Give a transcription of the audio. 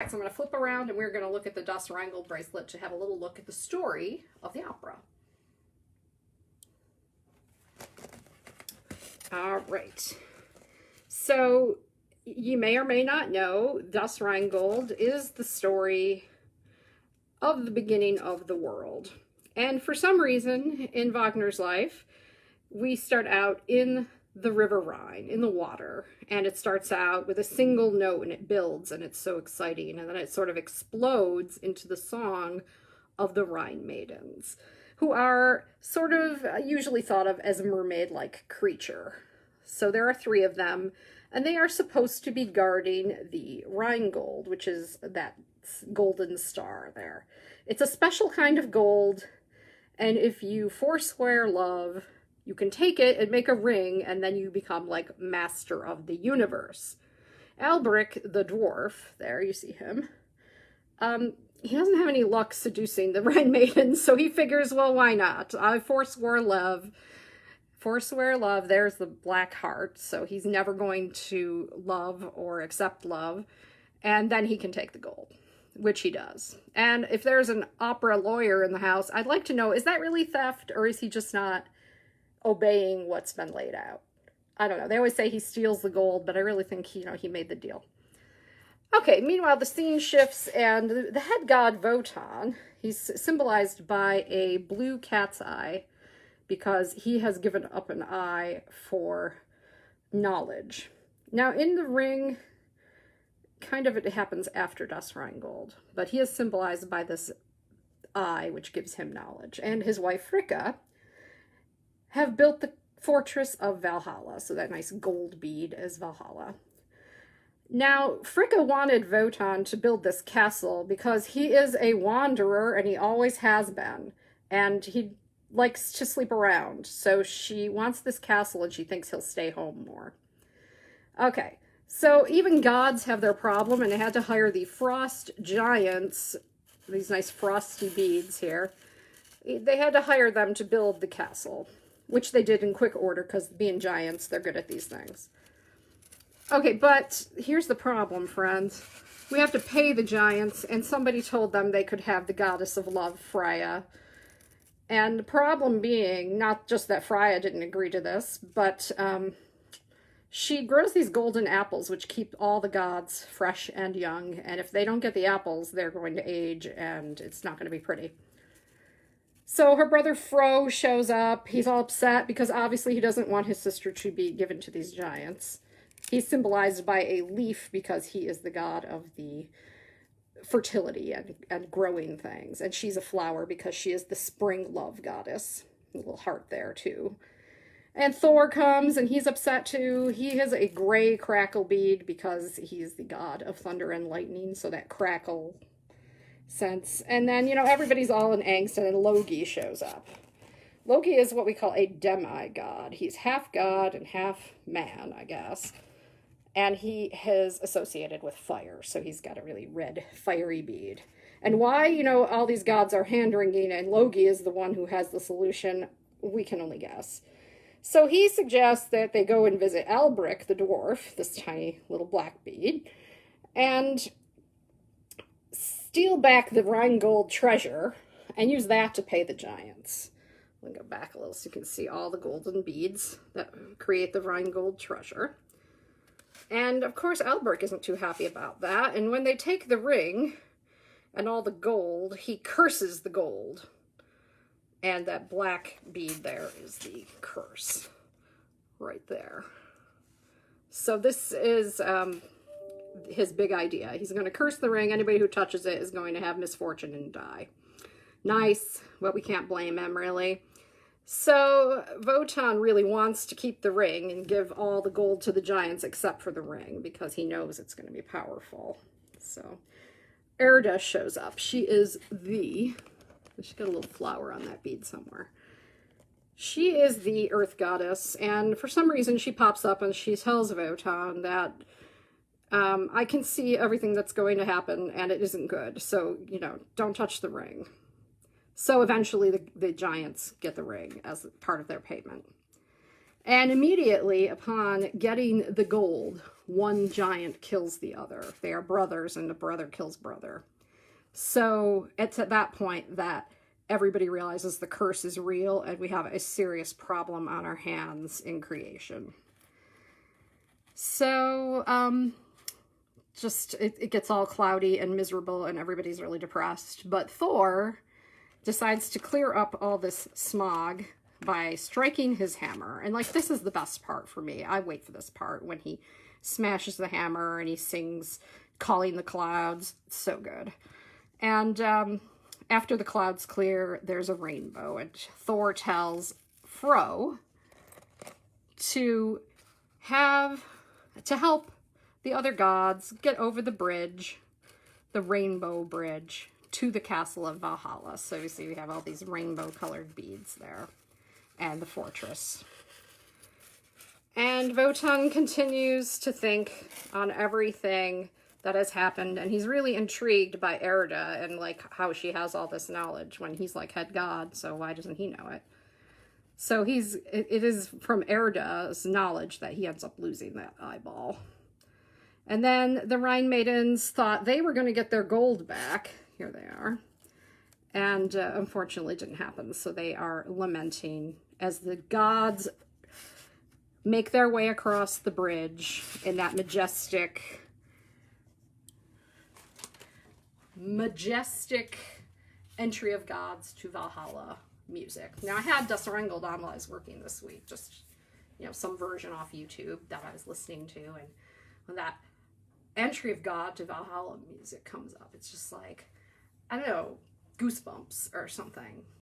So I'm going to flip around and we're going to look at the Das Rheingold bracelet to have a little look at the story of the opera. All right. So you may or may not know Das Rheingold is the story of the beginning of the world. And for some reason in Wagner's life, we start out in the River Rhine, in the water, and it starts out with a single note and it builds and it's so exciting, and then it sort of explodes into the song of the Rhine maidens, who are sort of usually thought of as a mermaid-like creature. So there are three of them, and they are supposed to be guarding the Rheingold, which is that golden star there. It's a special kind of gold, and if you forswear love, you can take it and make a ring, and then you become like master of the universe. Albric, the dwarf, there you see him, he doesn't have any luck seducing the Rhine maidens, so he figures, well, why not? I forswear love. Forswear love, there's the black heart, so he's never going to love or accept love, and then he can take the gold, which he does. And if there's an opera lawyer in the house, I'd like to know, is that really theft, or is he just not obeying what's been laid out? I don't know. They always say he steals the gold, but I really think he made the deal. Okay, meanwhile, the scene shifts, and the head god Wotan, he's symbolized by a blue cat's eye because he has given up an eye for knowledge. Now, in the ring, kind of it happens after Das Rheingold, but he is symbolized by this eye, which gives him knowledge. And his wife, Fricka, have built the fortress of Valhalla, so that nice gold bead is Valhalla. Now, Fricka wanted Wotan to build this castle because he is a wanderer, and he always has been, and he likes to sleep around, so she wants this castle, and she thinks he'll stay home more. Okay, so even gods have their problem, and they had to hire the frost giants, these nice frosty beads here. They had to hire them to build the castle, which they did in quick order because being giants, they're good at these things. Okay, but here's the problem, friends. We have to pay the giants, and somebody told them they could have the goddess of love, Freya. And the problem being, not just that Freya didn't agree to this, but she grows these golden apples, which keep all the gods fresh and young, and if they don't get the apples, they're going to age, and it's not going to be pretty. So her brother Fro shows up. He's all upset because obviously he doesn't want his sister to be given to these giants. He's symbolized by a leaf because he is the god of the fertility and growing things. And she's a flower because she is the spring love goddess. A little heart there too. And Thor comes and he's upset too. He has a gray crackle bead because he's the god of thunder and lightning. So that crackle sense. And then, everybody's all in angst, and then Loki shows up. Loki is what we call a demigod. He's half god and half man, I guess. And he is associated with fire, so he's got a really red, fiery bead. And why, all these gods are hand-wringing and Loki is the one who has the solution, we can only guess. So he suggests that they go and visit Albric, the dwarf, this tiny little black bead, and steal back the Rheingold treasure and use that to pay the giants. I'll go back a little so you can see all the golden beads that create the Rheingold treasure. And of course Albric isn't too happy about that, and when they take the ring and all the gold, he curses the gold. And that black bead there is the curse. Right there. So this is his big idea. He's going to curse the ring. Anybody who touches it is going to have misfortune and die. Nice, but we can't blame him, really. So Wotan really wants to keep the ring and give all the gold to the giants except for the ring because he knows it's going to be powerful. So Erda shows up. She's got a little flower on that bead somewhere. She is the earth goddess, and for some reason she pops up and she tells Wotan that I can see everything that's going to happen, and it isn't good. So, don't touch the ring. So eventually the giants get the ring as part of their payment. And immediately upon getting the gold, one giant kills the other. They are brothers, and the brother kills brother. So it's at that point that everybody realizes the curse is real and we have a serious problem on our hands in creation. So, it gets all cloudy and miserable and everybody's really depressed. But Thor decides to clear up all this smog by striking his hammer. And like, this is the best part for me. I wait for this part when he smashes the hammer and he sings Calling the Clouds. It's so good. And after the clouds clear, there's a rainbow, and Thor tells Fro to help the other gods get over the bridge, the rainbow bridge, to the castle of Valhalla. So you see we have all these rainbow colored beads there, and the fortress. And Wotan continues to think on everything that has happened, and he's really intrigued by Erda and like how she has all this knowledge when he's like head god, so why doesn't he know it? So it is from Erda's knowledge that he ends up losing that eyeball. And then the Rhine maidens thought they were going to get their gold back. Here they are. And unfortunately it didn't happen, so they are lamenting as the gods make their way across the bridge in that majestic entry of gods to Valhalla music. Now, I had Das Rheingold on while I was working this week, just, some version off YouTube that I was listening to, and when that entry of God to Valhalla music comes up, it's just like, I don't know, goosebumps or something.